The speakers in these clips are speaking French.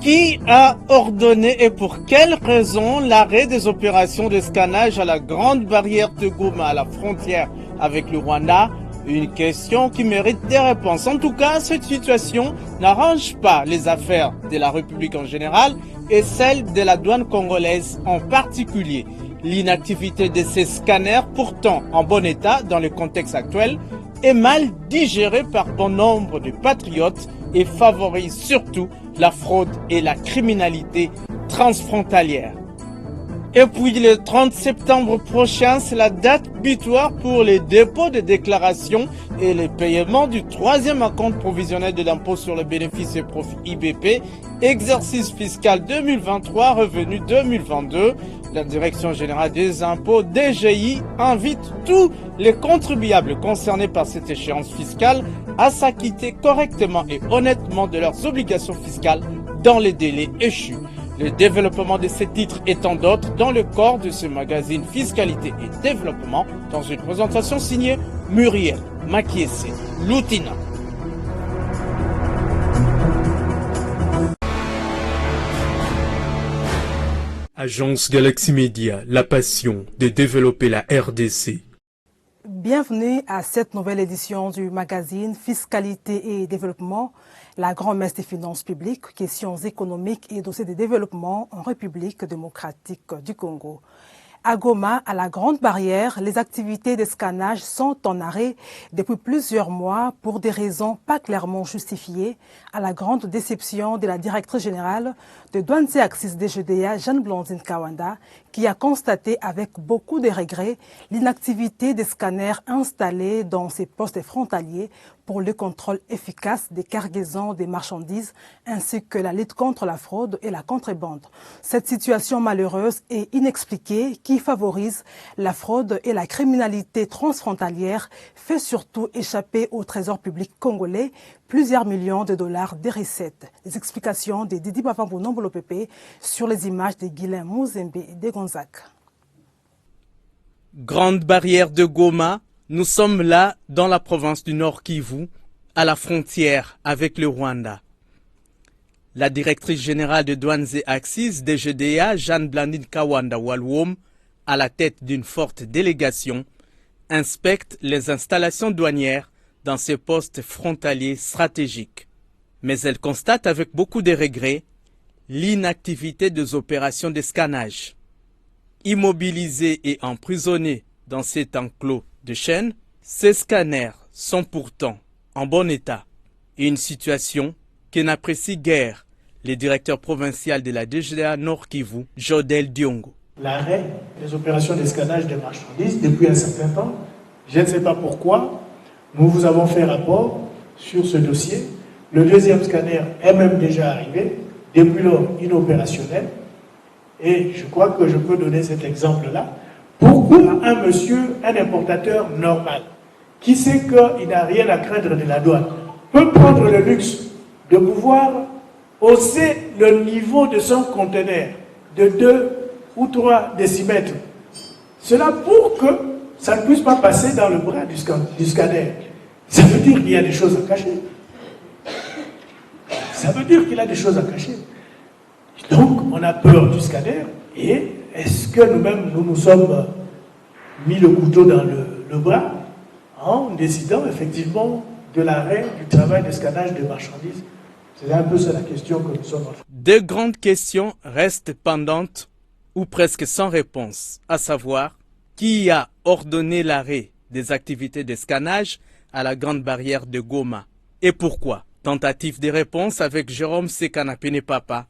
Qui a ordonné et pour quelles raisons l'arrêt des opérations de scannage à la grande barrière de Goma à la frontière avec le Rwanda? Une question qui mérite des réponses. En tout cas, cette situation n'arrange pas les affaires de la République en général et celles de la douane congolaise en particulier. L'inactivité de ces scanners, pourtant en bon état dans le contexte actuel, est mal digérée par bon nombre de patriotes et favorise surtout la fraude et la criminalité transfrontalière. Et puis le 30 septembre prochain, c'est la date butoir pour les dépôts de déclarations et le paiement du troisième acompte provisionnel de l'impôt sur les bénéfices et profits IBP, exercice fiscal 2023, revenu 2022. La Direction générale des impôts, DGI, invite tous les contribuables concernés par cette échéance fiscale à s'acquitter correctement et honnêtement de leurs obligations fiscales dans les délais échus. Le développement de ces titres et tant d'autres dans le corps de ce magazine Fiscalité et Développement dans une présentation signée Muriel Makiese Loutina. Agence Galaxy Media, la passion de développer la RDC. Bienvenue à cette nouvelle édition du magazine Fiscalité et Développement, la grand-messe des finances publiques, questions économiques et dossiers de développement en République démocratique du Congo. À Goma, à la Grande Barrière, les activités de scannage sont en arrêt depuis plusieurs mois pour des raisons pas clairement justifiées, à la grande déception de la directrice générale de Douanes et Axes DGDA, Jeanne-Blandine Kawanda, qui a constaté avec beaucoup de regrets l'inactivité des scanners installés dans ces postes frontaliers pour le contrôle efficace des cargaisons des marchandises ainsi que la lutte contre la fraude et la contrebande. Cette situation malheureuse et inexpliquée qui favorise la fraude et la criminalité transfrontalière fait surtout échapper au trésor public congolais plusieurs millions de dollars de recettes. Les explications de Didi Bavambounombo Pépé sur les images de Guilain Mouzembe et de Gonzague. Grande barrière de Goma, nous sommes là dans la province du Nord Kivu, à la frontière avec le Rwanda. La directrice générale de Douanes et Axes, DGDA, Jeanne-Blandine Kawanda Walwom, à la tête d'une forte délégation, inspecte les installations douanières dans ces postes frontaliers stratégiques. Mais elle constate avec beaucoup de regrets l'inactivité des opérations de scannage. Immobilisés et emprisonnés dans cet enclos de chaînes, ces scanners sont pourtant en bon état. Une situation que n'apprécie guère le directeur provincial de la DGDA Nord Kivu, Jodel Diongo. L'arrêt des opérations de scannage des marchandises depuis un certain temps, je ne sais pas pourquoi, nous vous avons fait rapport sur ce dossier. Le deuxième scanner est même déjà arrivé, depuis lors inopérationnel. Et je crois que je peux donner cet exemple-là. Pourquoi un monsieur, un importateur normal, qui sait qu'il n'a rien à craindre de la douane, peut prendre le luxe de pouvoir hausser le niveau de son conteneur de 2 ou 3 décimètres? Cela pour que ça ne puisse pas passer dans le bras du scanner. Ça veut dire qu'il y a des choses à cacher. Ça veut dire qu'il a des choses à cacher. Donc, on a peur du scanner. Et est-ce que nous-mêmes, nous nous sommes mis le couteau dans le bras en décidant effectivement de l'arrêt du travail de scannage de marchandises? C'est un peu ça la question que nous sommes en train. Deux grandes questions restent pendantes ou presque sans réponse, à savoir qui a ordonné l'arrêt des activités de scannage à la grande barrière de Goma et pourquoi. Tentative de réponse avec Jérôme Sekanapene Papa,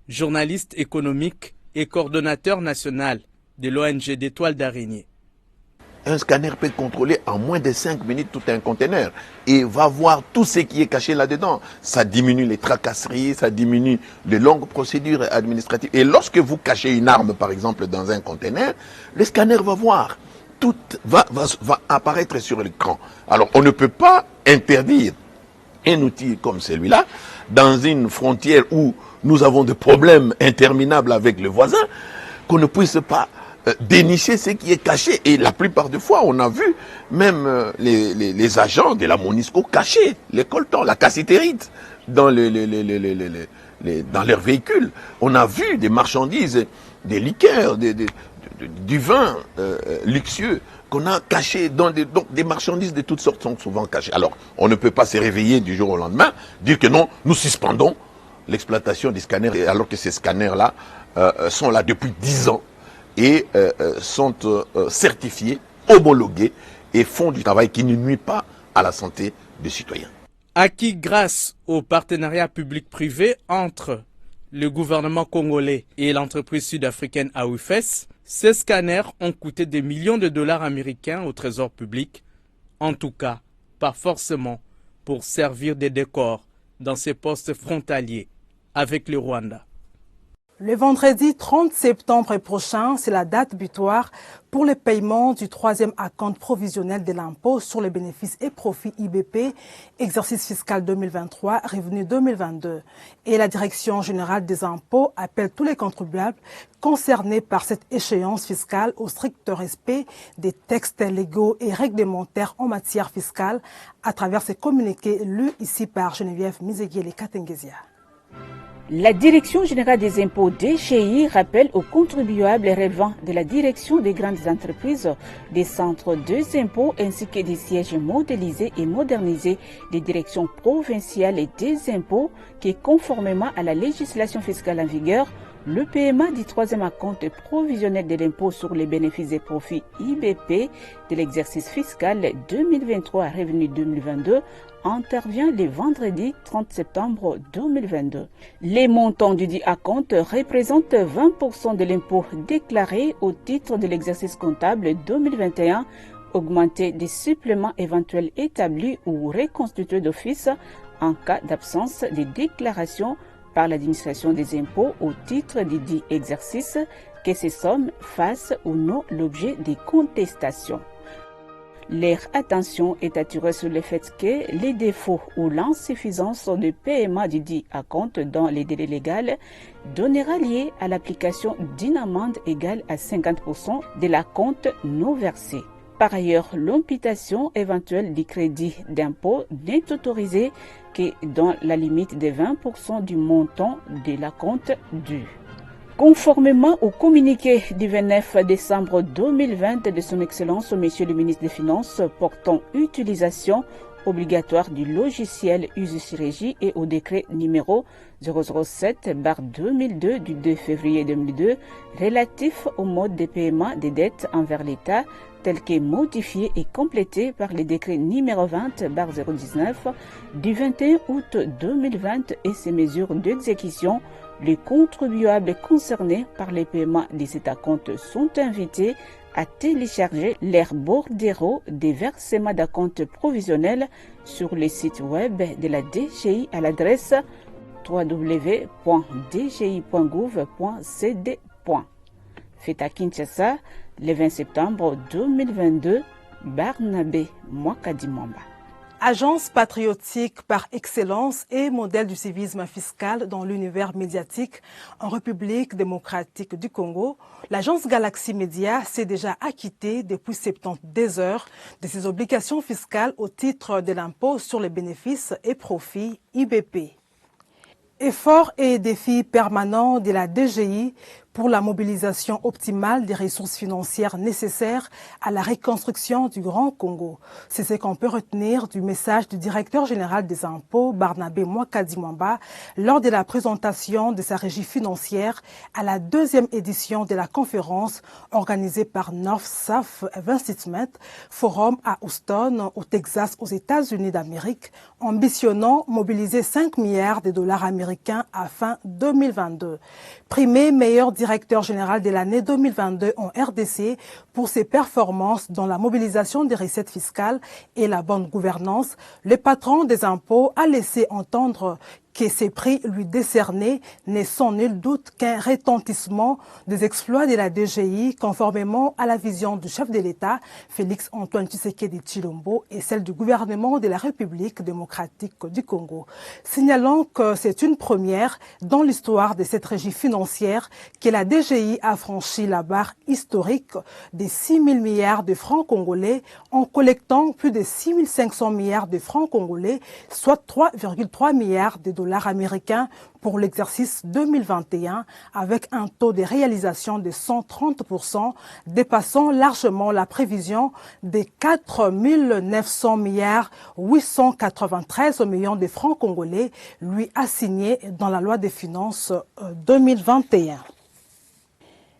journaliste économique et coordonnateur national de l'ONG d'Étoiles d'Araignée. Un scanner peut contrôler en moins de 5 minutes tout un conteneur et va voir tout ce qui est caché là-dedans. Ça diminue les tracasseries, ça diminue les longues procédures administratives. Et lorsque vous cachez une arme, par exemple, dans un conteneur, le scanner va voir. Tout va apparaître sur l'écran. Alors, on ne peut pas interdire un outil comme celui-là dans une frontière où nous avons des problèmes interminables avec le voisin, qu'on ne puisse pas dénicher ce qui est caché. Et la plupart des fois, on a vu même les agents de la Monisco cacher les coltans, la cassitérite dans dans leurs véhicules. On a vu des marchandises, des liqueurs, du vin luxueux qu'on a caché donc des marchandises de toutes sortes sont souvent cachées. Alors, on ne peut pas se réveiller du jour au lendemain, dire que non, nous suspendons l'exploitation des scanners, alors que ces scanners-là sont là depuis 10 ans et sont certifiés, homologués et font du travail qui ne nuit pas à la santé des citoyens. Acquis grâce au partenariat public-privé entre le gouvernement congolais et l'entreprise sud-africaine AWIFES, ces scanners ont coûté des millions de dollars américains au trésor public, en tout cas, pas forcément pour servir de décor dans ces postes frontaliers avec le Rwanda. Le vendredi 30 septembre prochain, c'est la date butoir pour le paiement du troisième acompte provisionnel de l'impôt sur les bénéfices et profits IBP, exercice fiscal 2023, revenu 2022. Et la Direction générale des impôts appelle tous les contribuables concernés par cette échéance fiscale au strict respect des textes légaux et réglementaires en matière fiscale à travers ces communiqués lus ici par Geneviève Mizegele-Katengezia. La Direction générale des impôts DGI rappelle aux contribuables relevant de la direction des grandes entreprises, des centres des impôts ainsi que des sièges modélisés et modernisés des directions provinciales et des impôts que, conformément à la législation fiscale en vigueur, le paiement du troisième acompte provisionnel de l'impôt sur les bénéfices et profits IBP de l'exercice fiscal 2023 revenu 2022 intervient le vendredi 30 septembre 2022. Les montants du dit acompte représentent 20% de l'impôt déclaré au titre de l'exercice comptable 2021, augmenté des suppléments éventuels établis ou reconstitués d'office en cas d'absence de déclaration par l'administration des impôts au titre du dit exercice, que ces sommes fassent ou non l'objet des contestations. Leur attention est attirée sur le fait que les défauts ou l'insuffisance de paiement du dit acompte dans les délais légaux donnera lieu à l'application d'une amende égale à 50% de l'acompte non versé. Par ailleurs, l'imputation éventuelle du crédit d'impôt n'est autorisée que dans la limite de 20% du montant de l'acompte dû. Conformément au communiqué du 29 décembre 2020 de son Excellence, Monsieur le ministre des Finances, portant utilisation obligatoire du logiciel Usurégie et au décret numéro 007/2002 du 2 février 2002 relatif au mode de paiement des dettes envers l'État tel que modifié et complété par le décret numéro 20/019 du 21 août 2020 et ses mesures d'exécution. Les contribuables concernés par les paiements de cet acompte sont invités à télécharger leur bordereau des versements d'acompte provisionnel sur le site web de la DGI à l'adresse www.dgi.gouv.cd. Fait à Kinshasa, le 20 septembre 2022, Barnabé Mwakadimamba. Agence patriotique par excellence et modèle du civisme fiscal dans l'univers médiatique en République démocratique du Congo, l'agence Galaxy Media s'est déjà acquittée depuis 72 heures de ses obligations fiscales au titre de l'impôt sur les bénéfices et profits IBP. Efforts et défis permanents de la DGI pour la mobilisation optimale des ressources financières nécessaires à la reconstruction du Grand Congo. C'est ce qu'on peut retenir du message du directeur général des impôts, Barnabé Mwakadimamba, lors de la présentation de sa régie financière à la 2e édition de la conférence organisée par North-South Investment Forum à Houston, au Texas, aux États-Unis d'Amérique, ambitionnant mobiliser 5 milliards de dollars américains à fin 2022. Primé meilleur directeur général de l'année 2022 en RDC pour ses performances dans la mobilisation des recettes fiscales et la bonne gouvernance, le patron des impôts a laissé entendre que ces prix lui décernés n'est sans nul doute qu'un retentissement des exploits de la DGI conformément à la vision du chef de l'État, Félix Antoine Tshisekedi Tshilombo, et celle du gouvernement de la République démocratique du Congo. Signalant que c'est une première dans l'histoire de cette régie financière que la DGI a franchi la barre historique des 6 000 milliards de francs congolais en collectant plus de 6 500 milliards de francs congolais, soit 3,3 milliards de dollars américains pour l'exercice 2021, avec un taux de réalisation de 130%, dépassant largement la prévision des 4 900 milliards 893 millions de francs congolais lui assignés dans la loi des finances 2021.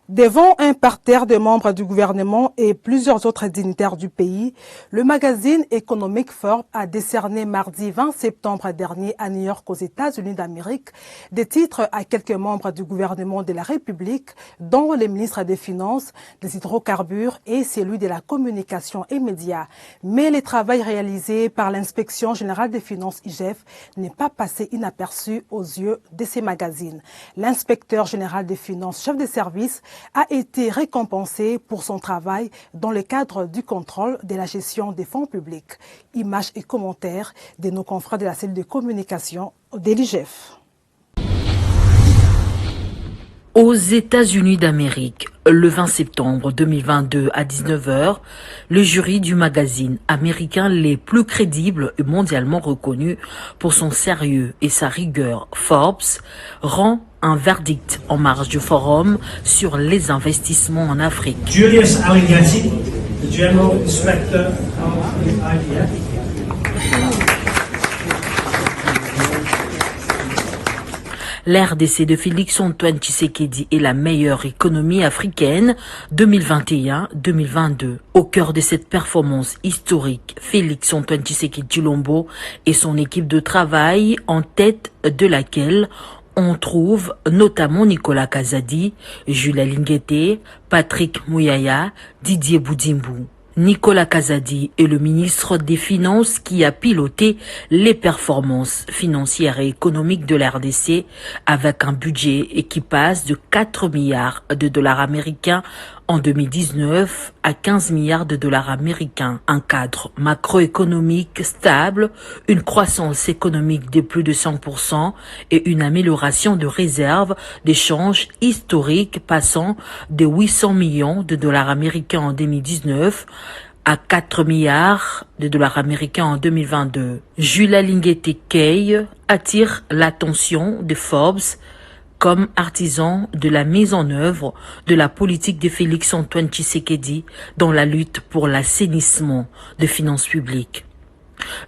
Devant un parterre de membres du gouvernement et plusieurs autres dignitaires du pays, le magazine économique Forbes a décerné mardi 20 septembre dernier à New York aux États-Unis d'Amérique des titres à quelques membres du gouvernement de la République, dont les ministres des Finances, des Hydrocarbures et celui de la Communication et Médias. Mais le travail réalisé par l'Inspection générale des finances IGF n'est pas passé inaperçu aux yeux de ces magazines. L'inspecteur général des finances, chef de service, a été récompensé pour son travail dans le cadre du contrôle de la gestion des fonds publics. Images et commentaires de nos confrères de la cellule de communication de l'IGF. Aux États-Unis d'Amérique, le 20 septembre 2022 à 19h, le jury du magazine américain les plus crédibles et mondialement reconnu pour son sérieux et sa rigueur, Forbes, rend un verdict en marge du forum sur les investissements en Afrique. Julius Alligati, the General Inspector of the IDF. L'RDC de Félix Antoine Tshisekedi est la meilleure économie africaine 2021-2022. Au cœur de cette performance historique, Félix Antoine Tshisekedi Tshilombo et son équipe de travail, en tête de laquelle on trouve notamment Nicolas Kazadi, Jules Alinguete, Patrick Mouyaya, Didier Boudimbu. Nicolas Kazadi est le ministre des Finances qui a piloté les performances financières et économiques de la RDC avec un budget qui passe de 4 milliards de dollars américains en 2019 à 15 milliards de dollars américains. Un cadre macroéconomique stable, une croissance économique de plus de 100% et une amélioration de réserves d'échange historiques passant de 800 millions de dollars américains en 2019 à 4 milliards de dollars américains en 2022. Jules Alinguete Key attire l'attention de Forbes comme artisan de la mise en œuvre de la politique de Félix Antoine Tshisekedi dans la lutte pour l'assainissement des finances publiques.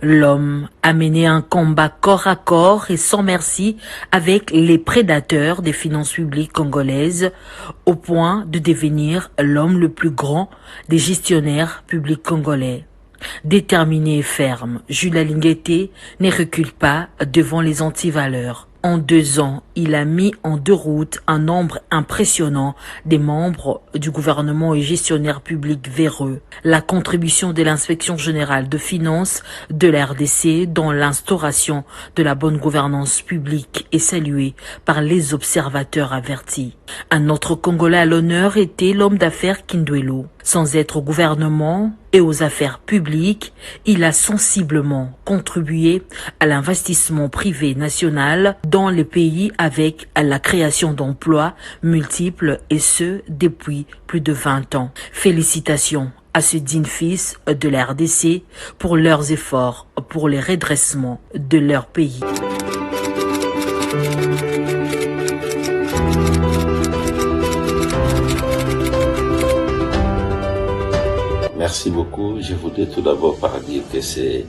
L'homme a mené un combat corps à corps et sans merci avec les prédateurs des finances publiques congolaises au point de devenir l'homme le plus grand des gestionnaires publics congolais. Déterminé et ferme, Jules Alinguete ne recule pas devant les antivaleurs. En 2 ans, il a mis en route un nombre impressionnant des membres du gouvernement et gestionnaires publics véreux. La contribution de l'inspection générale de finances de la RDC dans l'instauration de la bonne gouvernance publique est saluée par les observateurs avertis. Un autre Congolais à l'honneur était l'homme d'affaires Kindwelo. Sans être au gouvernement et aux affaires publiques, il a sensiblement contribué à l'investissement privé national dans les pays avec la création d'emplois multiples et ce depuis plus de 20 ans. Félicitations à ce digne fils de la RDC pour leurs efforts pour le redressement de leur pays. Merci beaucoup. Je voudrais tout d'abord dire que c'est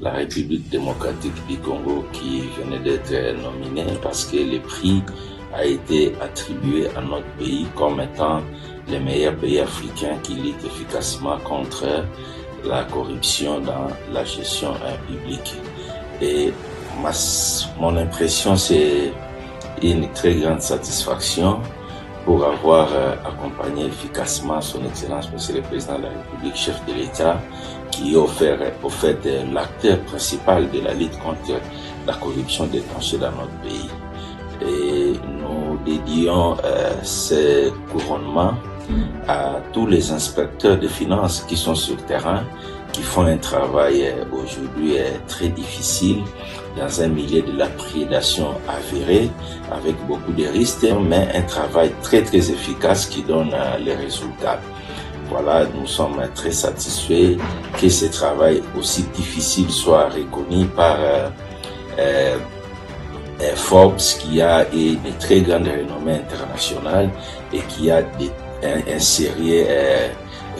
la République démocratique du Congo qui venait d'être nominée parce que le prix a été attribué à notre pays comme étant le meilleur pays africain qui lutte efficacement contre la corruption dans la gestion publique. Et mon impression, c'est une très grande satisfaction pour avoir accompagné efficacement son Excellence Monsieur le Président de la République, chef de l'État, qui est au fait l'acteur principal de la lutte contre la corruption déclenchée dans notre pays. Et nous dédions ces couronnements à tous les inspecteurs de finances qui sont sur le terrain, qui font un travail aujourd'hui très difficile dans un milieu de la prédation avérée, avec beaucoup de risques, mais un travail très très efficace qui donne les résultats. Voilà, nous sommes très satisfaits que ce travail aussi difficile soit reconnu par Forbes, qui a de très grandes renommées internationales et qui a un sérieux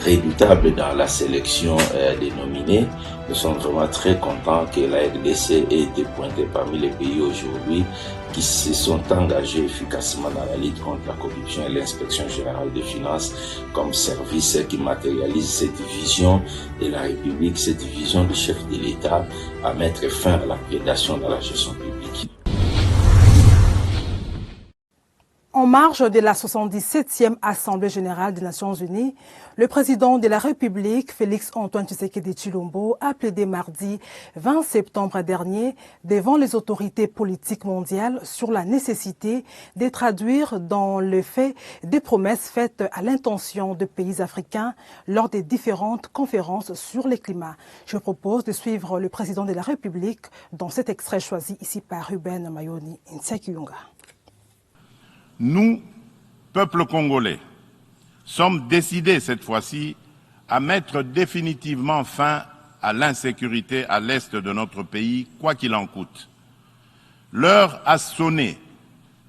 redoutable dans la sélection des nominés. Nous sommes vraiment très contents que la RDC ait été pointée parmi les pays aujourd'hui qui se sont engagés efficacement dans la lutte contre la corruption et l'inspection générale des finances comme service qui matérialise cette vision de la République, cette vision du chef de l'État à mettre fin à la prédation dans la gestion publique. En marge de la 77e Assemblée générale des Nations unies, le président de la République, Félix-Antoine Tshisekedi Tshilombo, a plaidé mardi 20 septembre dernier devant les autorités politiques mondiales sur la nécessité de traduire dans le fait des promesses faites à l'intention de pays africains lors des différentes conférences sur le climat. Je propose de suivre le président de la République dans cet extrait choisi ici par Ruben Mayoni Nsekiyunga. Nous, peuple congolais, sommes décidés cette fois-ci à mettre définitivement fin à l'insécurité à l'est de notre pays, quoi qu'il en coûte. L'heure a sonné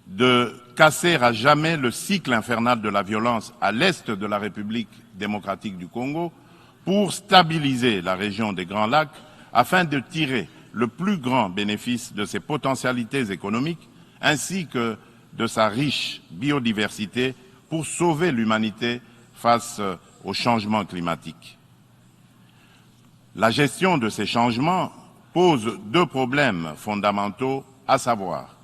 de casser à jamais le cycle infernal de la violence à l'est de la République démocratique du Congo pour stabiliser la région des Grands Lacs afin de tirer le plus grand bénéfice de ses potentialités économiques ainsi que de sa riche biodiversité pour sauver l'humanité face au changement climatique. La gestion de ces changements pose deux problèmes fondamentaux, à savoir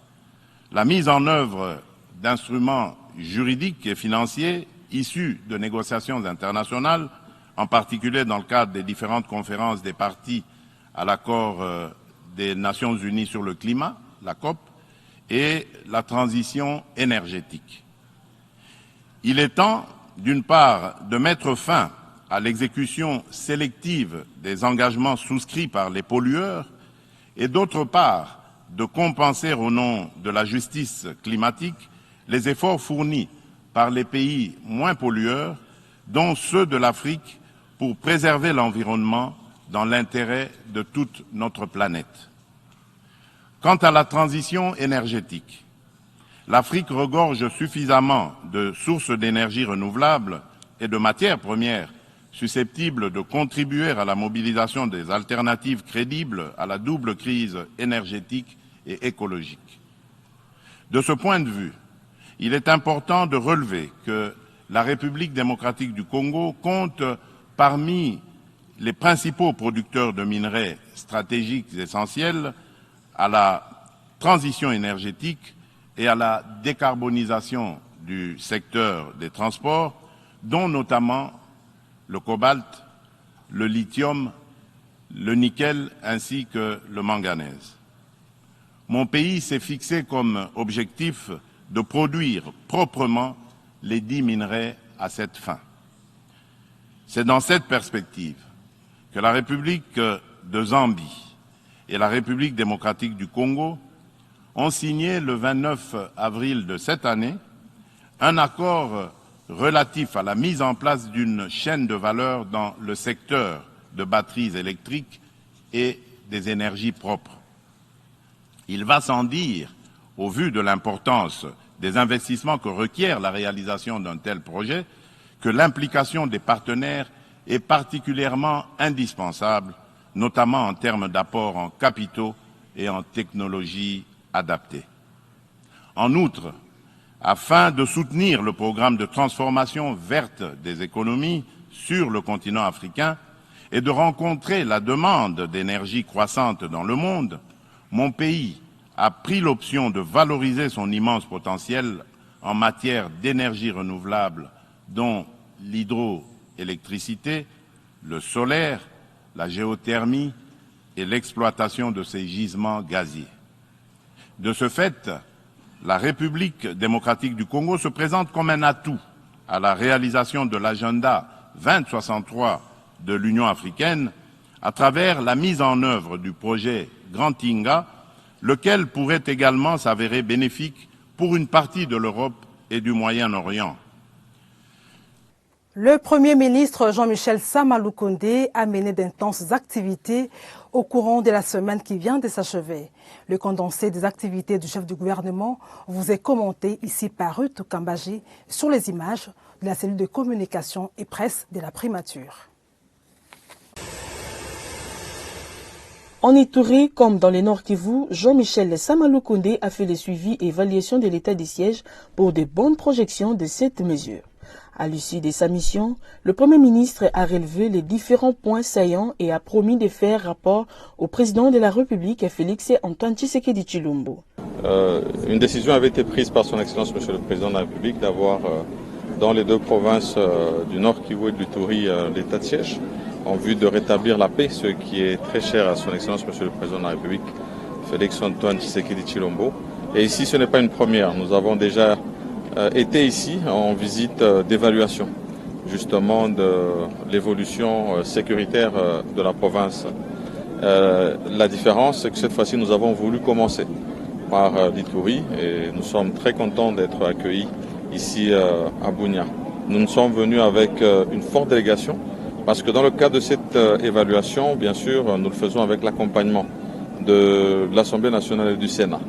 la mise en œuvre d'instruments juridiques et financiers issus de négociations internationales, en particulier dans le cadre des différentes conférences des parties à l'accord des Nations Unies sur le climat, la COP, et la transition énergétique. Il est temps, d'une part, de mettre fin à l'exécution sélective des engagements souscrits par les pollueurs et d'autre part, de compenser au nom de la justice climatique les efforts fournis par les pays moins pollueurs, dont ceux de l'Afrique, pour préserver l'environnement dans l'intérêt de toute notre planète. Quant à la transition énergétique, l'Afrique regorge suffisamment de sources d'énergie renouvelables et de matières premières susceptibles de contribuer à la mobilisation des alternatives crédibles à la double crise énergétique et écologique. De ce point de vue, il est important de relever que la République démocratique du Congo compte parmi les principaux producteurs de minerais stratégiques essentiels à la transition énergétique et à la décarbonisation du secteur des transports, dont notamment le cobalt, le lithium, le nickel ainsi que le manganèse. Mon pays s'est fixé comme objectif de produire proprement les 10 minerais à cette fin. C'est dans cette perspective que la République de Zambie et la République démocratique du Congo ont signé le 29 avril de cette année un accord relatif à la mise en place d'une chaîne de valeur dans le secteur de batteries électriques et des énergies propres. Il va sans dire, au vu de l'importance des investissements que requiert la réalisation d'un tel projet, que l'implication des partenaires est particulièrement indispensable, notamment en termes d'apport en capitaux et en technologies adaptées. En outre, afin de soutenir le programme de transformation verte des économies sur le continent africain et de rencontrer la demande d'énergie croissante dans le monde, mon pays a pris l'option de valoriser son immense potentiel en matière d'énergie renouvelable, dont l'hydroélectricité, le solaire, la géothermie et l'exploitation de ces gisements gaziers. De ce fait, la République démocratique du Congo se présente comme un atout à la réalisation de l'agenda 2063 de l'Union africaine à travers la mise en œuvre du projet Grand Inga, lequel pourrait également s'avérer bénéfique pour une partie de l'Europe et du Moyen-Orient. Le Premier ministre Jean-Michel Sama Lukonde a mené d'intenses activités au courant de la semaine qui vient de s'achever. Le condensé des activités du chef du gouvernement vous est commenté ici par Ruth Kambaji sur les images de la cellule de communication et presse de la primature. En Ituri, comme dans les Nord Kivu, Jean-Michel Sama Lukonde a fait le suivi et évaluation de l'état des sièges pour de bonnes projections de cette mesure. À l'issue de sa mission, le Premier ministre a relevé les différents points saillants et a promis de faire rapport au président de la République, Félix Antoine Tshisekedi Tshilombo. Une décision avait été prise par son Excellence Monsieur le Président de la République d'avoir dans les deux provinces du Nord Kivu et de l'Ituri l'état de siège en vue de rétablir la paix, ce qui est très cher à son Excellence Monsieur le Président de la République, Félix Antoine Tshisekedi Tshilombo. Et ici, ce n'est pas une première. Nous avons déjà été ici en visite d'évaluation justement de l'évolution sécuritaire de la province. La différence, c'est que cette fois-ci, nous avons voulu commencer par l'Ituri et nous sommes très contents d'être accueillis ici à Bunia. Nous sommes venus avec une forte délégation parce que dans le cadre de cette évaluation, bien sûr, nous le faisons avec l'accompagnement de l'Assemblée nationale et du Sénat.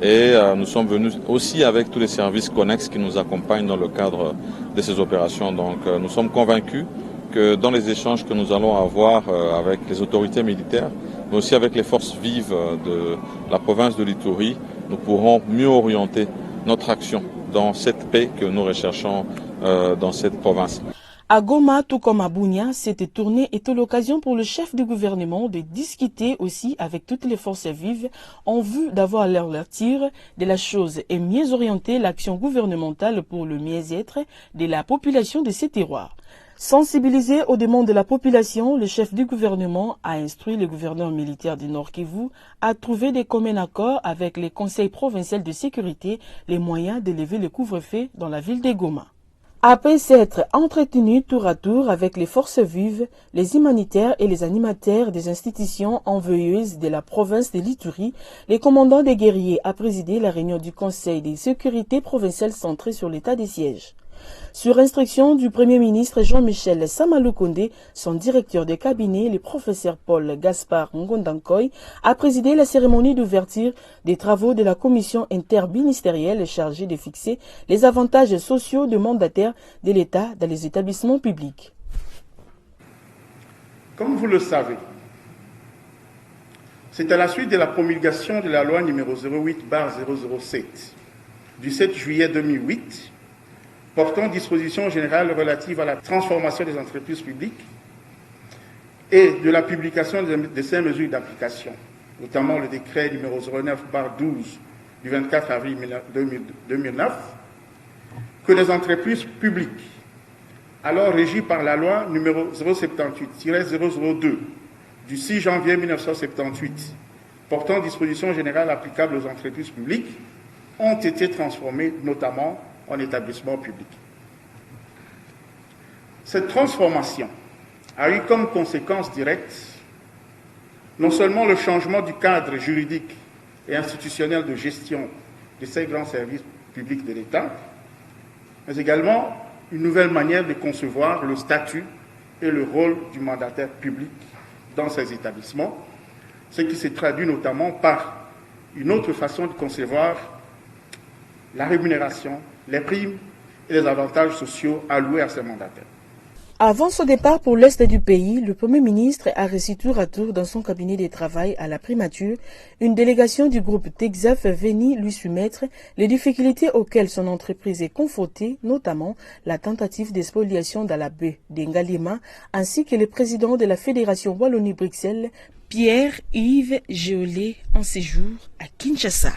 Et nous sommes venus aussi avec tous les services connexes qui nous accompagnent dans le cadre de ces opérations. Donc nous sommes convaincus que dans les échanges que nous allons avoir avec les autorités militaires, mais aussi avec les forces vives de la province de l'Ituri, nous pourrons mieux orienter notre action dans cette paix que nous recherchons dans cette province. À Goma, tout comme à Bunia, cette tournée était l'occasion pour le chef du gouvernement de discuter aussi avec toutes les forces vives en vue d'avoir leur tir de la chose et mieux orienter l'action gouvernementale pour le mieux-être de la population de ces terroirs. Sensibilisé aux demandes de la population, le chef du gouvernement a instruit le gouverneur militaire du Nord Kivu à trouver des communs accords avec les conseils provinciaux de sécurité les moyens de lever le couvre-feu dans la ville de Goma. Après s'être entretenu tour à tour avec les forces vives, les humanitaires et les animateurs des institutions envoyeuses de la province de l'Ituri, le commandant des guerriers a présidé la réunion du Conseil de sécurité provinciale centrée sur l'état des sièges. Sur instruction du Premier ministre Jean-Michel Sama Lukonde, son directeur de cabinet, le professeur Paul Gaspard Ngondankoy, a présidé la cérémonie d'ouverture des travaux de la commission interministérielle chargée de fixer les avantages sociaux de mandataires de l'État dans les établissements publics. Comme vous le savez, c'est à la suite de la promulgation de la loi numéro 08/007 du 7 juillet 2008 portant dispositions générales relatives à la transformation des entreprises publiques et de la publication de ces mesures d'application, notamment le décret numéro 09/12 du 24 avril 2009, que les entreprises publiques, alors régies par la loi numéro 078-002 du 6 janvier 1978, portant dispositions générales applicables aux entreprises publiques, ont été transformées notamment en établissement public. Cette transformation a eu comme conséquence directe non seulement le changement du cadre juridique et institutionnel de gestion de ces grands services publics de l'État, mais également une nouvelle manière de concevoir le statut et le rôle du mandataire public dans ces établissements, ce qui se traduit notamment par une autre façon de concevoir la rémunération, les primes et les avantages sociaux alloués à ces mandataires. Avant son départ pour l'Est du pays, le Premier ministre a reçu tour à tour dans son cabinet de travail à la primature une délégation du groupe Texaf venue lui soumettre les difficultés auxquelles son entreprise est confrontée, notamment la tentative d'expoliation dans la baie d'Engalima, ainsi que le président de la Fédération Wallonie-Bruxelles, Pierre-Yves Géolé, en séjour à Kinshasa.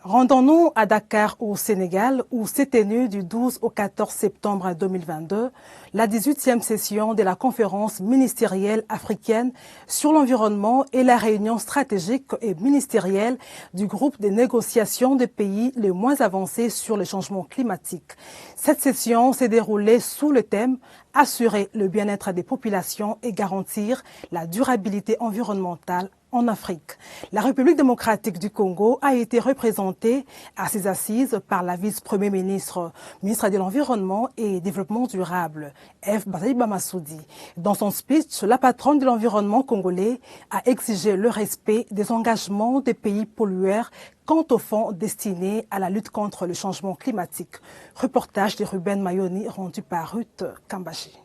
Rendons-nous à Dakar au Sénégal où s'est tenue du 12 au 14 septembre 2022 la 18e session de la conférence ministérielle africaine sur l'environnement et la réunion stratégique et ministérielle du groupe de négociation des pays les moins avancés sur le changement climatique. Cette session s'est déroulée sous le thème « Assurer le bien-être des populations et garantir la durabilité environnementale en Afrique. » La République démocratique du Congo a été représentée à ces assises par la vice-premier ministre de l'Environnement et Développement durable, F. Bazaï Bamassoudi. Dans son speech, la patronne de l'environnement congolais a exigé le respect des engagements des pays pollueurs quant au fonds destiné à la lutte contre le changement climatique. Reportage de Ruben Mayoni rendu par Ruth Kambashi.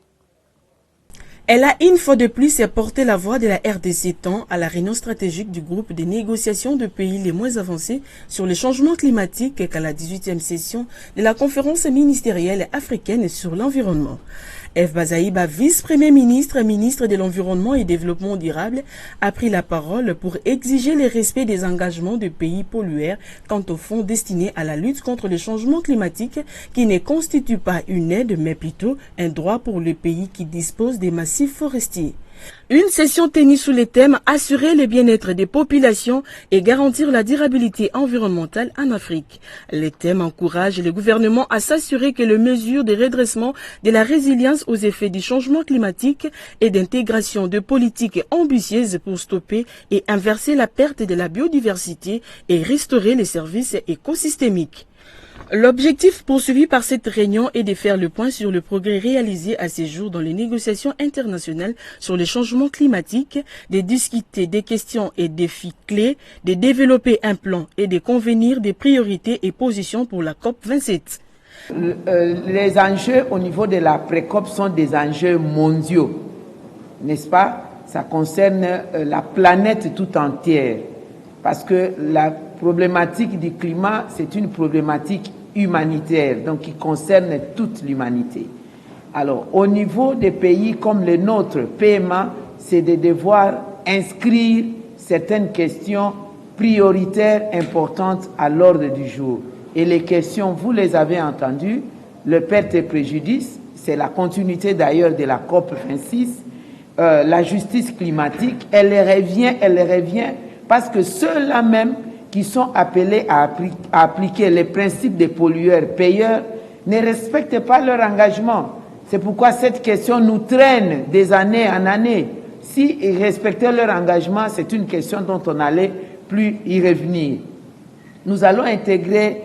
Elle a une fois de plus porté la voix de la RDC tant à la réunion stratégique du groupe de négociation de pays les moins avancés sur le changement climatique qu'à la 18e session de la conférence ministérielle africaine sur l'environnement. F. Bazaïba, vice-premier ministre, ministre de l'Environnement et Développement durable, a pris la parole pour exiger le respect des engagements de pays pollueurs quant au fonds destiné à la lutte contre le changement climatique qui ne constitue pas une aide mais plutôt un droit pour le pays qui dispose des massifs forestiers. Une session tenue sous le thème « Assurer le bien-être des populations et garantir la durabilité environnementale en Afrique ». Le thème encourage le gouvernement à s'assurer que les mesures de redressement de la résilience aux effets du changement climatique et d'intégration de politiques ambitieuses pour stopper et inverser la perte de la biodiversité et restaurer les services écosystémiques. L'objectif poursuivi par cette réunion est de faire le point sur le progrès réalisé à ces jours dans les négociations internationales sur le changement climatique, de discuter des questions et défis clés, de développer un plan et de convenir des priorités et positions pour la COP27. Les enjeux au niveau de la pré-COP sont des enjeux mondiaux, n'est-ce pas? Ça concerne la planète tout entière, parce que la problématique du climat, c'est une problématique humanitaire, donc qui concerne toute l'humanité. Alors, au niveau des pays comme le nôtre, PMA, c'est de devoir inscrire certaines questions prioritaires importantes à l'ordre du jour. Et les questions, vous les avez entendues, le perte et préjudice, c'est la continuité d'ailleurs de la COP26, la justice climatique, elle revient parce que ceux-là même qui sont appelés à appliquer les principes des pollueurs-payeurs ne respectent pas leur engagement. C'est pourquoi cette question nous traîne des années en années. S'ils respectaient leur engagement, c'est une question dont on n'allait plus y revenir. Nous allons intégrer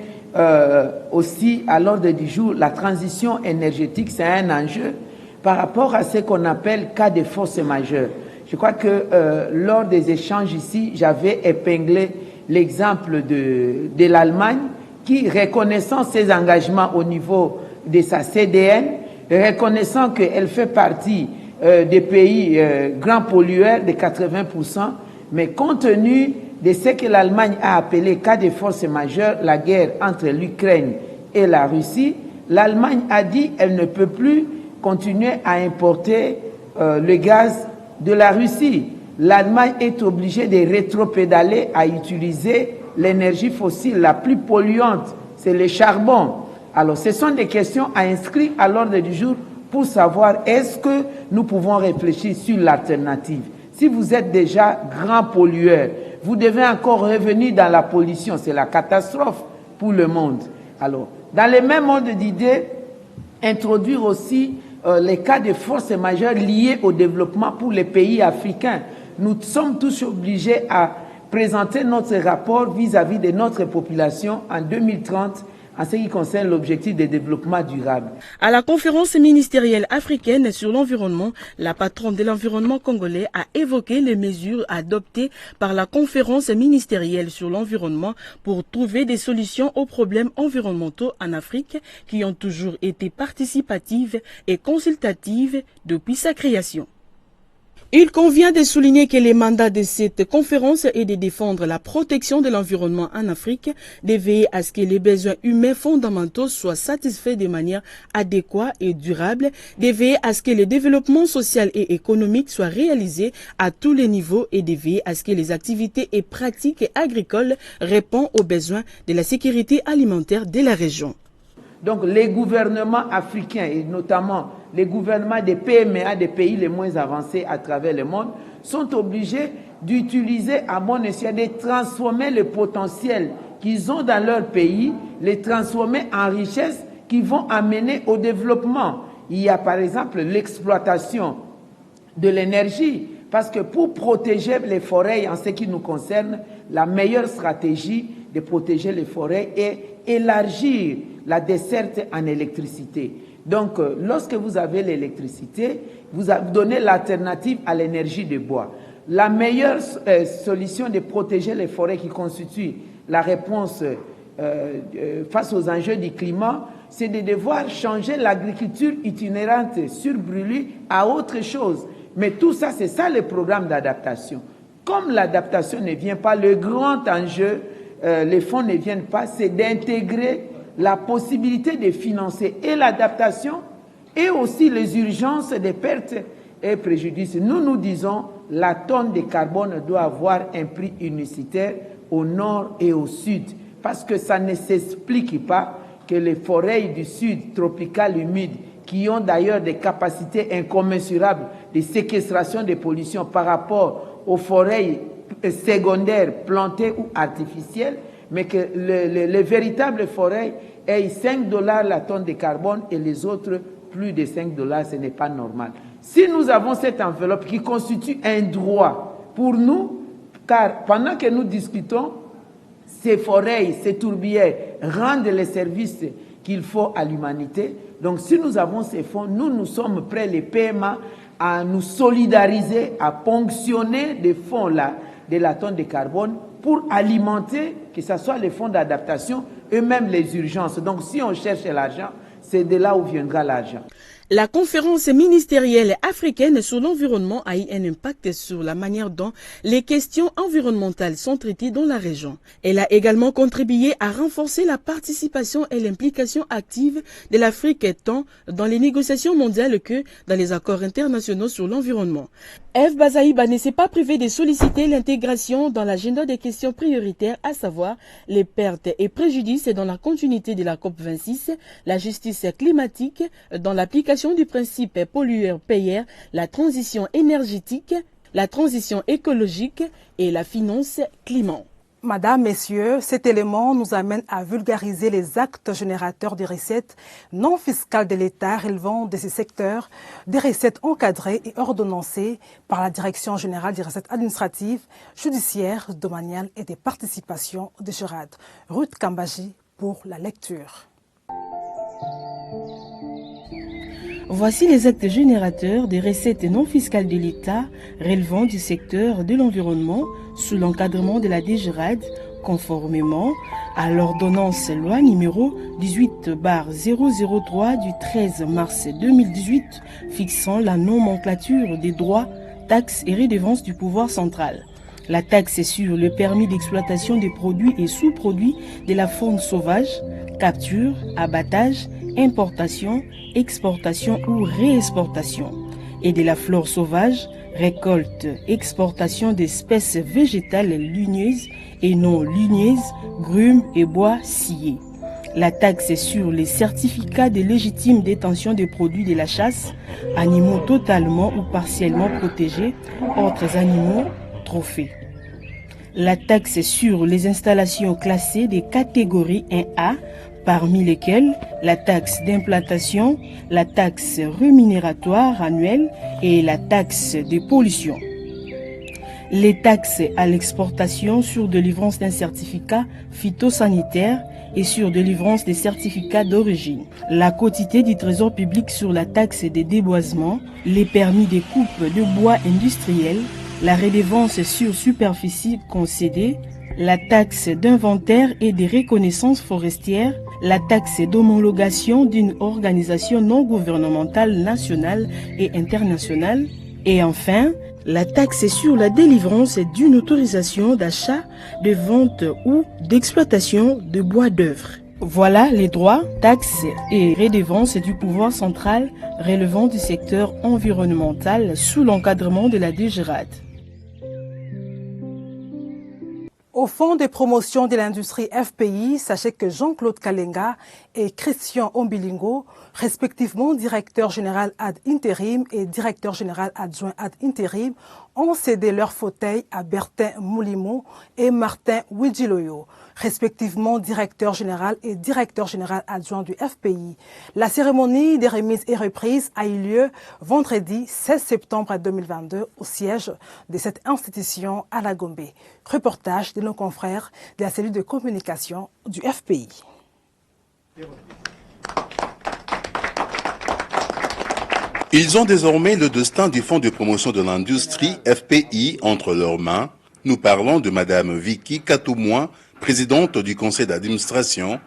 aussi à l'ordre du jour la transition énergétique, c'est un enjeu par rapport à ce qu'on appelle cas de force majeure. Je crois que lors des échanges ici, j'avais épinglé l'exemple de l'Allemagne qui, reconnaissant ses engagements au niveau de sa CDN, reconnaissant qu'elle fait partie des pays grands pollueurs de 80%, mais compte tenu de ce que l'Allemagne a appelé cas de force majeure, la guerre entre l'Ukraine et la Russie, l'Allemagne a dit qu'elle ne peut plus continuer à importer le gaz de la Russie. L'Allemagne est obligée de rétropédaler à utiliser l'énergie fossile la plus polluante, c'est le charbon. Alors, ce sont des questions à inscrire à l'ordre du jour pour savoir est-ce que nous pouvons réfléchir sur l'alternative. Si vous êtes déjà grand pollueur, vous devez encore revenir dans la pollution, c'est la catastrophe pour le monde. Alors, dans le même ordre d'idées, introduire aussi les cas de force majeure liés au développement pour les pays africains. Nous sommes tous obligés à présenter notre rapport vis-à-vis de notre population en 2030 en ce qui concerne l'objectif de développement durable. À la conférence ministérielle africaine sur l'environnement, la patronne de l'environnement congolais a évoqué les mesures adoptées par la conférence ministérielle sur l'environnement pour trouver des solutions aux problèmes environnementaux en Afrique qui ont toujours été participatives et consultatives depuis sa création. Il convient de souligner que les mandats de cette conférence est de défendre la protection de l'environnement en Afrique, de veiller à ce que les besoins humains fondamentaux soient satisfaits de manière adéquate et durable, de veiller à ce que le développement social et économique soit réalisé à tous les niveaux et de veiller à ce que les activités et pratiques agricoles répondent aux besoins de la sécurité alimentaire de la région. Donc les gouvernements africains et notamment les gouvernements des PMA des pays les moins avancés à travers le monde sont obligés d'utiliser à bon escient, de transformer le potentiel qu'ils ont dans leur pays, les transformer en richesses qui vont amener au développement. Il y a par exemple l'exploitation de l'énergie, parce que pour protéger les forêts en ce qui nous concerne, la meilleure stratégie de protéger les forêts est élargir la desserte en électricité. Donc, lorsque vous avez l'électricité, vous donnez l'alternative à l'énergie de bois. La meilleure solution de protéger les forêts qui constitue la réponse face aux enjeux du climat, c'est de devoir changer l'agriculture itinérante sur brûlis à autre chose. Mais tout ça, c'est ça le programme d'adaptation. Comme l'adaptation ne vient pas, le grand enjeu, les fonds ne viennent pas, c'est d'intégrer la possibilité de financer et l'adaptation et aussi les urgences des pertes et préjudices. Nous disons la tonne de carbone doit avoir un prix unicitaire au nord et au sud, parce que ça ne s'explique pas que les forêts du sud tropicales humides, qui ont d'ailleurs des capacités incommensurables de séquestration de pollution par rapport aux forêts secondaires plantées ou artificielles, mais que les véritables forêts aient $5 la tonne de carbone et les autres plus de $5, ce n'est pas normal. Si nous avons cette enveloppe qui constitue un droit pour nous, car pendant que nous discutons, ces forêts, ces tourbières rendent les services qu'il faut à l'humanité. Donc si nous avons ces fonds, nous sommes prêts, les PMA, à nous solidariser, à ponctionner des fonds là, de la tonne de carbone pour alimenter, que ce soit les fonds d'adaptation, eux-mêmes les urgences. Donc si on cherche l'argent, c'est de là où viendra l'argent. La conférence ministérielle africaine sur l'environnement a eu un impact sur la manière dont les questions environnementales sont traitées dans la région. Elle a également contribué à renforcer la participation et l'implication active de l'Afrique tant dans les négociations mondiales que dans les accords internationaux sur l'environnement. Eve Bazaïba ne s'est pas privée de solliciter l'intégration dans l'agenda des questions prioritaires, à savoir les pertes et préjudices dans la continuité de la COP26, la justice climatique, dans l'application du principe pollueur-payeur, la transition énergétique, la transition écologique et la finance climat. Madame, Messieurs, cet élément nous amène à vulgariser les actes générateurs de recettes non fiscales de l'État relevant de ces secteurs, des recettes encadrées et ordonnancées par la Direction générale des recettes administratives, judiciaires, domaniales et des participations de Gérard. Ruth Kambaji pour la lecture. Voici les actes générateurs des recettes non fiscales de l'État relevant du secteur de l'environnement sous l'encadrement de la DGRAD, conformément à l'ordonnance loi numéro 18/003 du 13 mars 2018 fixant la nomenclature des droits, taxes et redevances du pouvoir central. La taxe est sur le permis d'exploitation des produits et sous-produits de la faune sauvage, capture, abattage, importation, exportation ou réexportation, et de la flore sauvage, récolte, exportation d'espèces végétales ligneuses et non ligneuses, grumes et bois sciés. La taxe est sur les certificats de légitime détention des produits de la chasse, animaux totalement ou partiellement protégés, autres animaux, trophées. La taxe est sur les installations classées des catégories 1A, parmi lesquelles la taxe d'implantation, la taxe rémunératoire annuelle et la taxe de pollution. Les taxes à l'exportation sur délivrance d'un certificat phytosanitaire et sur délivrance des certificats d'origine. La quotité du trésor public sur la taxe des déboisements, les permis de coupe de bois industriel, la redevance sur superficie concédée, la taxe d'inventaire et de reconnaissance forestière, la taxe d'homologation d'une organisation non gouvernementale nationale et internationale, et enfin, La taxe est sur la délivrance d'une autorisation d'achat, de vente ou d'exploitation de bois d'œuvre. Voilà les droits, taxes et redevances du pouvoir central relevant du secteur environnemental sous l'encadrement de la DGRAD. Au Fonds de promotion de l'industrie FPI, sachez que Jean-Claude Kalenga et Christian Ombilingo, respectivement directeur général ad intérim et directeur général adjoint ad intérim, ont cédé leur fauteuil à Bertin Moulimou et Martin Widjiloyo, respectivement directeur général et directeur général adjoint du FPI. La cérémonie des remises et reprises a eu lieu vendredi 16 septembre 2022 au siège de cette institution à la Gombe. Reportage de nos confrères de la cellule de communication du FPI. Ils ont désormais le destin du Fonds de promotion de l'industrie FPI entre leurs mains. Nous parlons de Madame Vicky Katoumoua, présidente du conseil d'administration,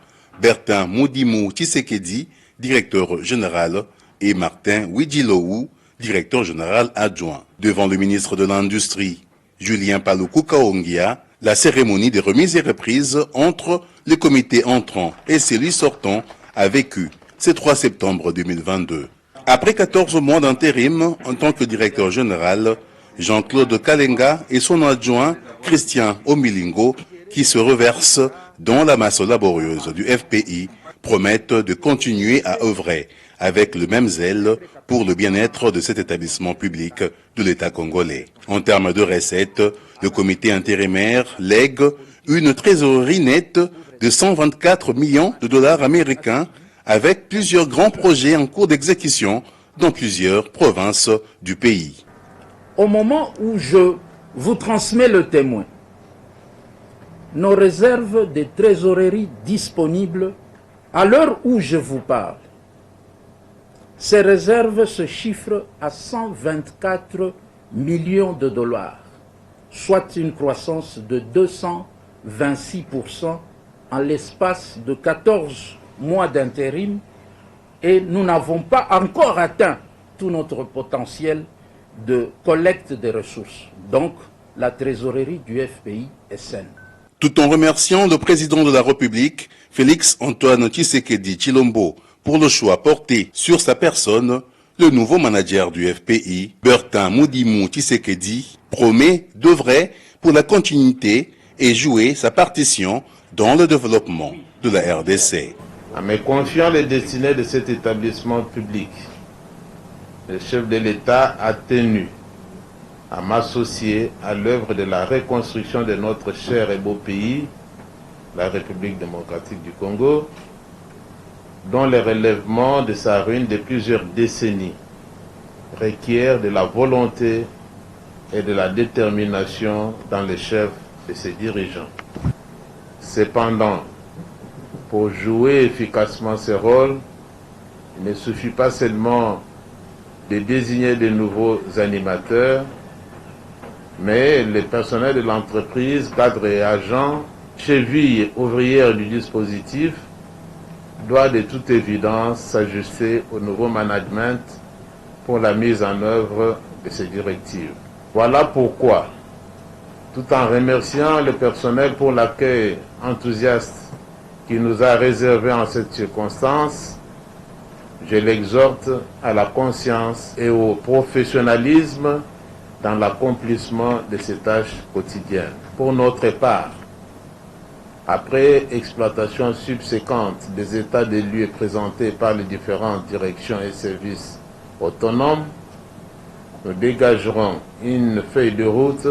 Bertin Moudimou Tshisekedi, directeur général, et Martin Widjiloou, directeur général adjoint. Devant le ministre de l'Industrie, Julien Paluku Kaongia, la cérémonie de remise et reprise entre le comité entrant et celui sortant a vécu ce 3 septembre 2022. Après 14 mois d'intérim en tant que directeur général, Jean-Claude Kalenga et son adjoint Christian Ombilingo, qui se reversent dans la masse laborieuse du FPI, promettent de continuer à œuvrer avec le même zèle pour le bien-être de cet établissement public de l'État congolais. En termes de recettes, le comité intérimaire lègue une trésorerie nette de 124 millions de dollars américains avec plusieurs grands projets en cours d'exécution dans plusieurs provinces du pays. Au moment où je vous transmets le témoin, nos réserves de trésorerie disponibles à l'heure où je vous parle, ces réserves se chiffrent à 124 millions de dollars, soit une croissance de 226% en l'espace de 14 mois d'intérim, et nous n'avons pas encore atteint tout notre potentiel de collecte des ressources. Donc, la trésorerie du FPI est saine. Tout en remerciant le président de la République, Félix Antoine Tshisekedi Tshilombo, pour le choix porté sur sa personne, le nouveau manager du FPI, Bertin Moudimou Tshisekedi, promet d'œuvrer pour la continuité et jouer sa partition dans le développement de la RDC. En me confiant les destinées de cet établissement public, le chef de l'État a tenu à m'associer à l'œuvre de la reconstruction de notre cher et beau pays, la République démocratique du Congo, dont le relèvement de sa ruine de plusieurs décennies requiert de la volonté et de la détermination dans les chefs de ses dirigeants. Cependant, pour jouer efficacement ce rôle, il ne suffit pas seulement de désigner de nouveaux animateurs, mais le personnel de l'entreprise, cadres et agents, chevilles ouvrières du dispositif, doit de toute évidence s'ajuster au nouveau management pour la mise en œuvre de ces directives. Voilà pourquoi, tout en remerciant le personnel pour l'accueil enthousiaste qui nous a réservé en cette circonstance, je l'exhorte à la conscience et au professionnalisme dans l'accomplissement de ces tâches quotidiennes. Pour notre part, après exploitation subséquente des états des lieux présentés par les différentes directions et services autonomes, nous dégagerons une feuille de route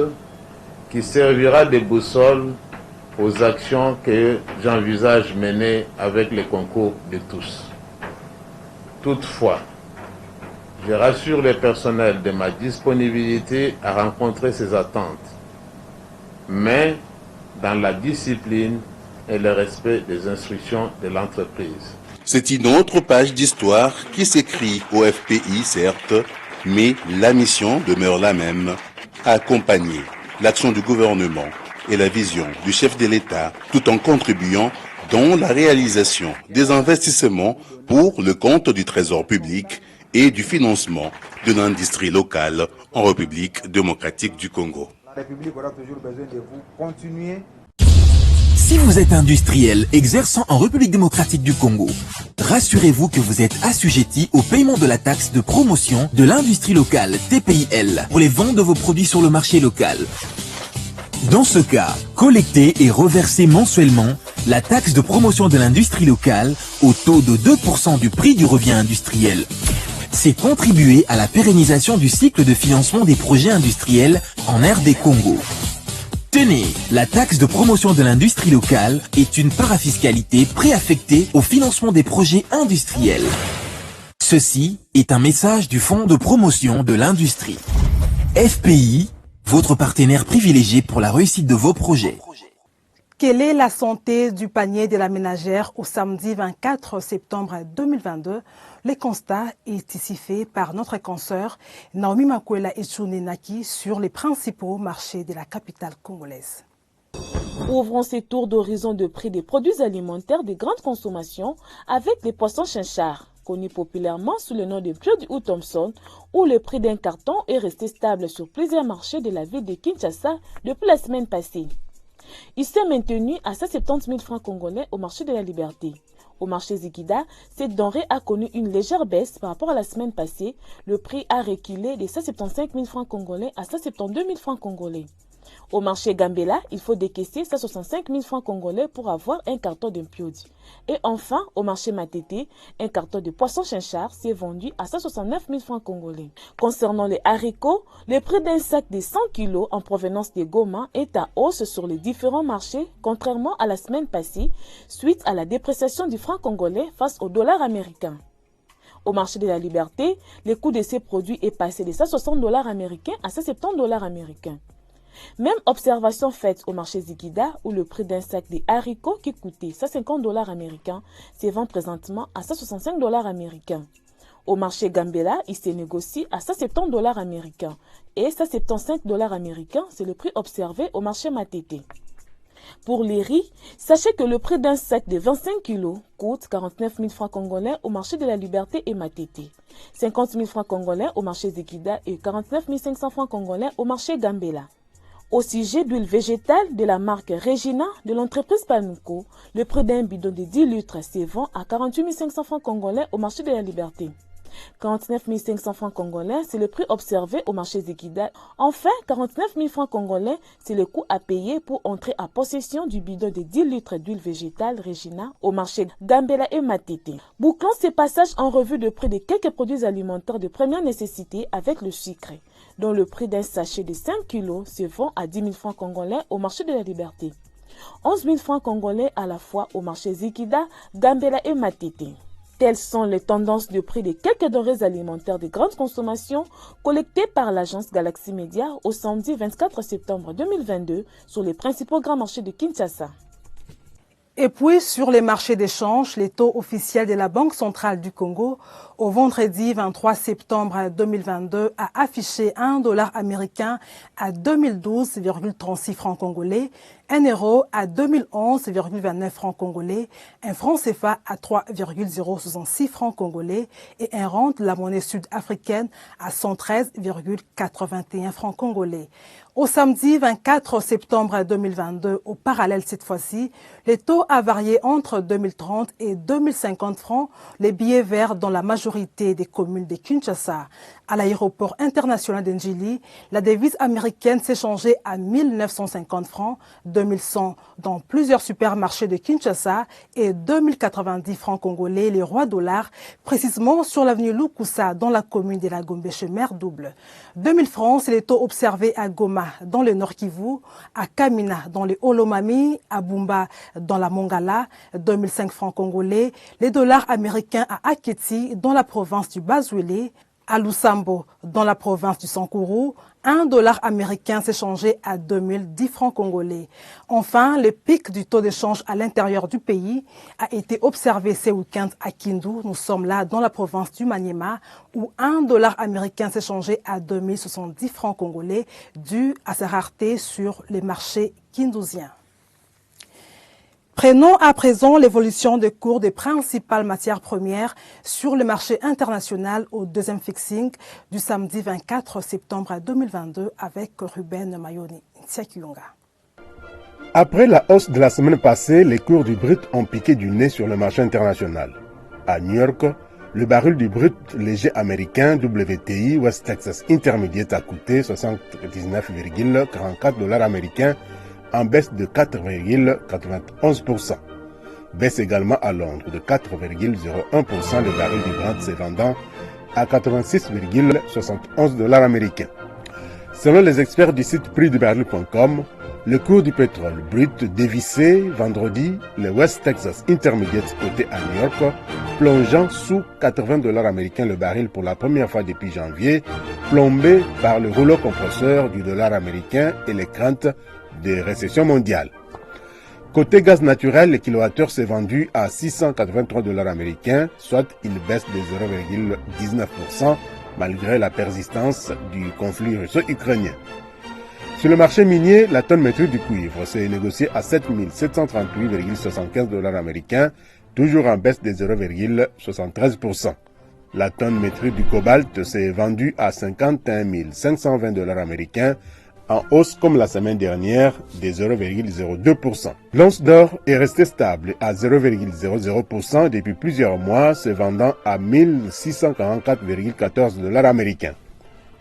qui servira de boussole aux actions que j'envisage mener avec le concours de tous. Toutefois, je rassure le personnel de ma disponibilité à rencontrer ses attentes, mais dans la discipline et le respect des instructions de l'entreprise. C'est une autre page d'histoire qui s'écrit au FPI, certes, mais la mission demeure la même, accompagner l'action du gouvernement et la vision du chef de l'État, tout en contribuant dans la réalisation des investissements pour le compte du Trésor public et du financement de l'industrie locale en République démocratique du Congo. La République aura toujours besoin de vous. Continuez. Si vous êtes industriel exerçant en République démocratique du Congo, rassurez-vous que vous êtes assujetti au paiement de la taxe de promotion de l'industrie locale TPIL pour les ventes de vos produits sur le marché local. Dans ce cas, collectez et reversez mensuellement la taxe de promotion de l'industrie locale au taux de 2% du prix du revient industriel. C'est contribuer à la pérennisation du cycle de financement des projets industriels en RD Congo. Tenez, la taxe de promotion de l'industrie locale est une parafiscalité préaffectée au financement des projets industriels. Ceci est un message du Fonds de promotion de l'industrie. FPI, votre partenaire privilégié pour la réussite de vos projets. Quelle est la santé du panier de la ménagère au samedi 24 septembre 2022? Le constat est ici fait par notre consoeur Naomi Makwela Etchouné-Naki sur les principaux marchés de la capitale congolaise. Ouvrons ces tours d'horizon de prix des produits alimentaires de grande consommation avec les poissons chinchards, connus populairement sous le nom de Claude ou Thompson, où le prix d'un carton est resté stable sur plusieurs marchés de la ville de Kinshasa depuis la semaine passée. Il s'est maintenu à 170 000 francs congolais au marché de la Liberté. Au marché Zikida, cette denrée a connu une légère baisse par rapport à la semaine passée. Le prix a reculé de 175 000 francs congolais à 172 000 francs congolais. Au marché Gambela, il faut décaisser 165 000 francs congolais pour avoir un carton de piodi. Et enfin, au marché Matete, un carton de poisson chinchard s'est vendu à 169 000 francs congolais. Concernant les haricots, le prix d'un sac de 100 kg en provenance de Goma est à hausse sur les différents marchés, contrairement à la semaine passée, suite à la dépréciation du franc congolais face au dollar américain. Au marché de la Liberté, le coût de ces produits est passé de 160 $ américains à 170 $ américains. Même observation faite au marché Zikida où le prix d'un sac de haricots qui coûtait 150 $ américains se vend présentement à 165 $ américains. Au marché Gambela, il se négocie à 170 $ américains et 175 $ américains, c'est le prix observé au marché Matete. Pour les riz, sachez que le prix d'un sac de 25 kg coûte 49 000 francs congolais au marché de la Liberté et Matete, 50 000 francs congolais au marché Zikida et 49 500 francs congolais au marché Gambela. Au sujet d'huile végétale de la marque Regina de l'entreprise Panuco, le prix d'un bidon de 10 litres se vend à 48 500 francs congolais au marché de la Liberté. 49 500 francs congolais, c'est le prix observé au marché Zikida. Enfin, 49 000 francs congolais, c'est le coût à payer pour entrer en possession du bidon de 10 litres d'huile végétale Regina au marché Gambela et Matete. Bouclons ces passages en revue de prix de quelques produits alimentaires de première nécessité avec le sucre, dont le prix d'un sachet de 5 kg se vend à 10 000 francs congolais au marché de la Liberté. 11 000 francs congolais à la fois au marché Zikida, Gambela et Matete. Telles sont les tendances de prix de quelques denrées alimentaires de grande consommation collectées par l'agence Galaxy Media au samedi 24 septembre 2022 sur les principaux grands marchés de Kinshasa. Et puis, sur les marchés d'échange, les taux officiels de la Banque centrale du Congo au vendredi 23 septembre 2022 a affiché $1 américain à 2012,36 francs congolais, 1 euro à 2011,29 francs congolais, un franc CFA à 3,066 francs congolais et un rand de la monnaie sud-africaine à 113,81 francs congolais. Au samedi 24 septembre 2022, au parallèle cette fois-ci, les taux a varié entre 2030 et 2050 francs, les billets verts dans la majorité des communes de Kinshasa. À l'aéroport international d'Ndjili, la devise américaine s'échangeait à 1950 francs, 2100 dans plusieurs supermarchés de Kinshasa et 2090 francs congolais, les rois dollars, précisément sur l'avenue Lukusa dans la commune de la Gombe-Chemer double. 2000 francs, c'est les taux observés à Goma dans le Nord Kivu, à Kamina dans le Olomami, à Bumba dans la Mongala, 2005 francs congolais, les dollars américains à Aketi dans la province du Bazouélé, à Lusambo dans la province du Sankourou, $1 américain s'échangeait à 2010 francs congolais. Enfin, le pic du taux d'échange à l'intérieur du pays a été observé ce week-end à Kindu. Nous sommes là dans la province du Maniema où $1 américain s'échangeait à 2070 francs congolais dû à sa rareté sur les marchés kindusiens. Prenons à présent l'évolution des cours des principales matières premières sur le marché international au deuxième fixing du samedi 24 septembre 2022 avec Ruben Mayoni. Après la hausse de la semaine passée, les cours du brut ont piqué du nez sur le marché international. À New York, le baril du brut léger américain WTI West Texas Intermediate a coûté 79,44 $ américains, en baisse de 4,91%. Baisse également à Londres de 4,01%, le baril du Brent se vendant à 86,71 $ américains. Selon les experts du site prixdubaril.com, le cours du pétrole brut dévissé vendredi, le West Texas Intermediate coté à New York, plongeant sous 80 $ américains le baril pour la première fois depuis janvier, plombé par le rouleau compresseur du dollar américain et les craintes de récession mondiale. Côté gaz naturel, le kilowattheure s'est vendu à 683 $ américains, soit une baisse de 0,19% malgré la persistance du conflit russo-ukrainien. Sur le marché minier, la tonne métrique du cuivre s'est négociée à 7 738,75 $ américains, toujours en baisse de 0,73%. La tonne métrique du cobalt s'est vendue à 51 520 $ américains, en hausse comme la semaine dernière de 0,02%. L'once d'or est restée stable à 0,00% depuis plusieurs mois, se vendant à 1644,14 $ américains.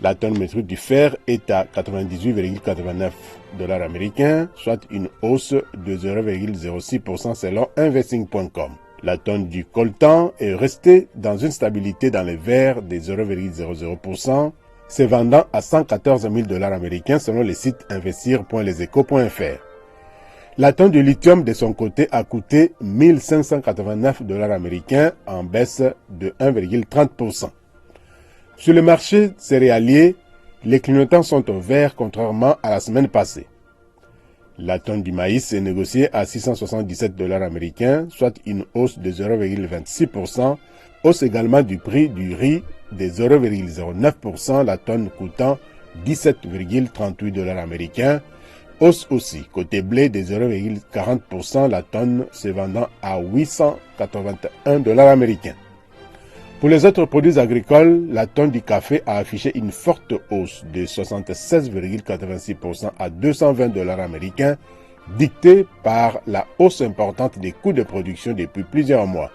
La tonne métrique du fer est à 98,89 $ américains, soit une hausse de 0,06% selon investing.com. La tonne du coltan est restée dans une stabilité dans les verts de 0,00%, se vendant à 114 000 $ américains selon les sites investir.leseco.fr. La tonne de lithium de son côté a coûté 1589 $ américains en baisse de 1,30%. Sur le marché céréalier, les clignotants sont au vert contrairement à la semaine passée. La tonne du maïs est négociée à 677 $ américains, soit une hausse de 0,26%, hausse également du prix du riz de 0,09%, la tonne coûtant 17,38 $ américains. Hausse aussi côté blé de 0,40%, la tonne se vendant à 881 $ américains. Pour les autres produits agricoles, la tonne du café a affiché une forte hausse de 76,86% à 220 $ américains, dictée par la hausse importante des coûts de production depuis plusieurs mois.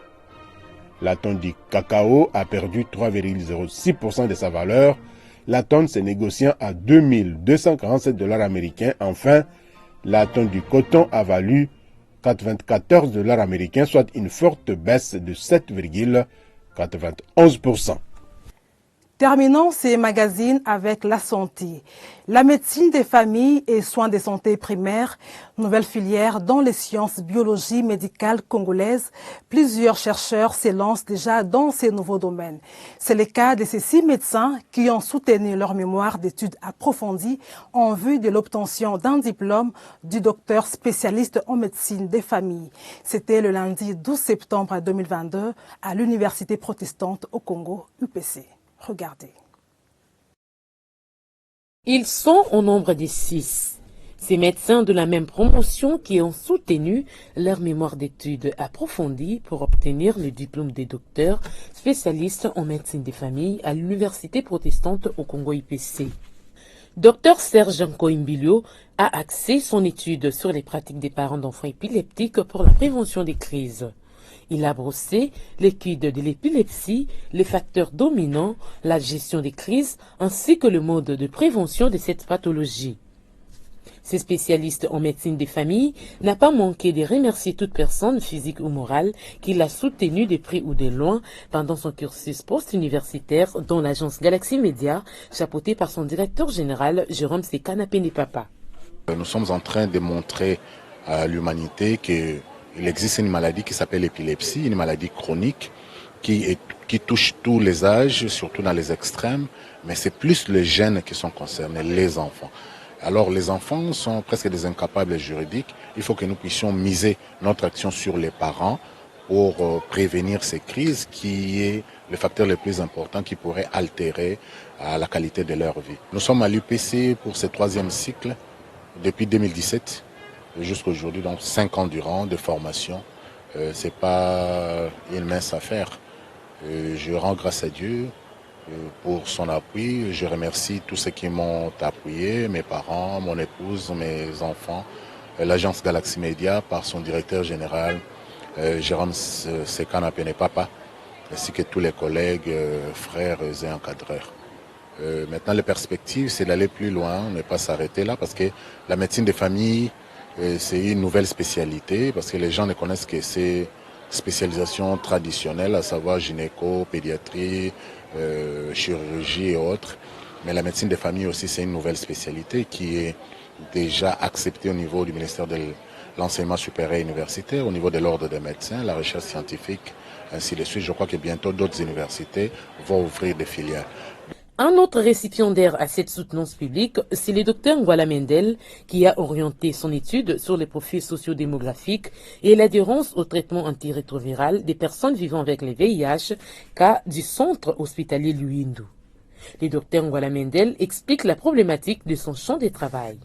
La tonne du cacao a perdu 3,06% de sa valeur, la tonne se négociant à 2247 $ américains. Enfin, la tonne du coton a valu 94 $ américains, soit une forte baisse de 7,91%. Terminons ces magazines avec la santé. La médecine des familles et soins de santé primaires, nouvelle filière dans les sciences biologie médicale congolaises. Plusieurs chercheurs s'élancent déjà dans ces nouveaux domaines. C'est le cas de ces 6 médecins qui ont soutenu leur mémoire d'études approfondies en vue de l'obtention d'un diplôme du docteur spécialiste en médecine des familles. C'était le lundi 12 septembre 2022 à l'Université protestante au Congo, UPC. Regardez. Ils sont au nombre de 6. Ces médecins de la même promotion qui ont soutenu leur mémoire d'études approfondies pour obtenir le diplôme de docteur spécialiste en médecine des familles à l'Université protestante au Congo IPC. Dr Serge Nkoimbilio a axé son étude sur les pratiques des parents d'enfants épileptiques pour la prévention des crises. Il a brossé l'étude de l'épilepsie, les facteurs dominants, la gestion des crises, ainsi que le mode de prévention de cette pathologie. Ce spécialiste en médecine des familles n'a pas manqué de remercier toute personne, physique ou morale, qui l'a soutenu de près ou de loin pendant son cursus post-universitaire dans l'agence Galaxy Media, chapeautée par son directeur général, Jérôme Sekanapene-Papa. Nous sommes en train de montrer à l'humanité qu'il existe une maladie qui s'appelle l'épilepsie, une maladie chronique qui touche tous les âges, surtout dans les extrêmes, mais c'est plus les jeunes qui sont concernés, les enfants. Alors les enfants sont presque des incapables juridiques. Il faut que nous puissions miser notre action sur les parents pour prévenir ces crises qui est le facteur le plus important qui pourrait altérer la qualité de leur vie. Nous sommes à l'UPC pour ce 3e cycle depuis 2017. jusqu'à aujourd'hui, donc 5 ans durant de formation. C'est pas une mince affaire. Je rends grâce à Dieu pour son appui. Je remercie tous ceux qui m'ont appuyé, mes parents, mon épouse, mes enfants, l'agence Galaxy Media par son directeur général, Jérôme Sekana Penepapa, ainsi que tous les collègues, frères et encadreurs. Maintenant, les perspectives, c'est d'aller plus loin, ne pas s'arrêter là, parce que la médecine de famille, c'est une nouvelle spécialité, parce que les gens ne connaissent que ces spécialisations traditionnelles, à savoir gynéco, pédiatrie, chirurgie et autres. Mais la médecine de famille aussi, c'est une nouvelle spécialité qui est déjà acceptée au niveau du ministère de l'enseignement supérieur et universitaire, au niveau de l'ordre des médecins, la recherche scientifique, ainsi de suite. Je crois que bientôt d'autres universités vont ouvrir des filières. Un autre récipiendaire à cette soutenance publique, c'est le docteur Ngwala Mendel, qui a orienté son étude sur les profils sociodémographiques et l'adhérence au traitement antirétroviral des personnes vivant avec le VIH, cas du centre hospitalier Luindu. Le docteur Ngwala Mendel explique la problématique de son champ de travail.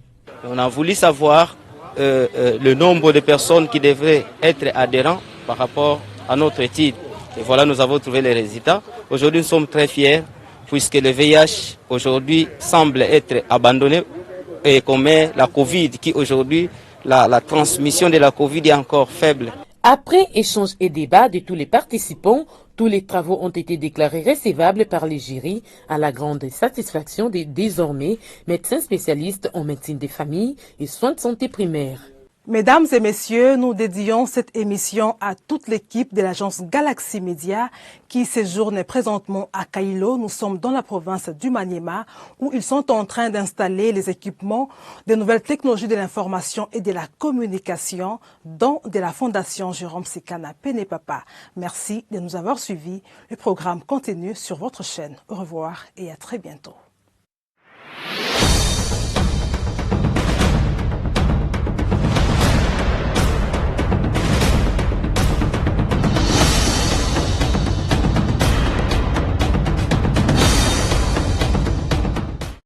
On a voulu savoir le nombre de personnes qui devraient être adhérents par rapport à notre étude. Et voilà, nous avons trouvé les résultats. Aujourd'hui, nous sommes très fiers, puisque le VIH aujourd'hui semble être abandonné et qu'on met la Covid, qui aujourd'hui, la transmission de la Covid est encore faible. Après échange et débat de tous les participants, tous les travaux ont été déclarés recevables par les jurys à la grande satisfaction des désormais médecins spécialistes en médecine des familles et soins de santé primaire. Mesdames et messieurs, nous dédions cette émission à toute l'équipe de l'agence Galaxy Media qui séjourne présentement à Kailo. Nous sommes dans la province du Maniema où ils sont en train d'installer les équipements des nouvelles technologies de l'information et de la communication, dont de la Fondation Jérôme Sekana Penepapa. Merci de nous avoir suivis. Le programme continue sur votre chaîne. Au revoir et à très bientôt.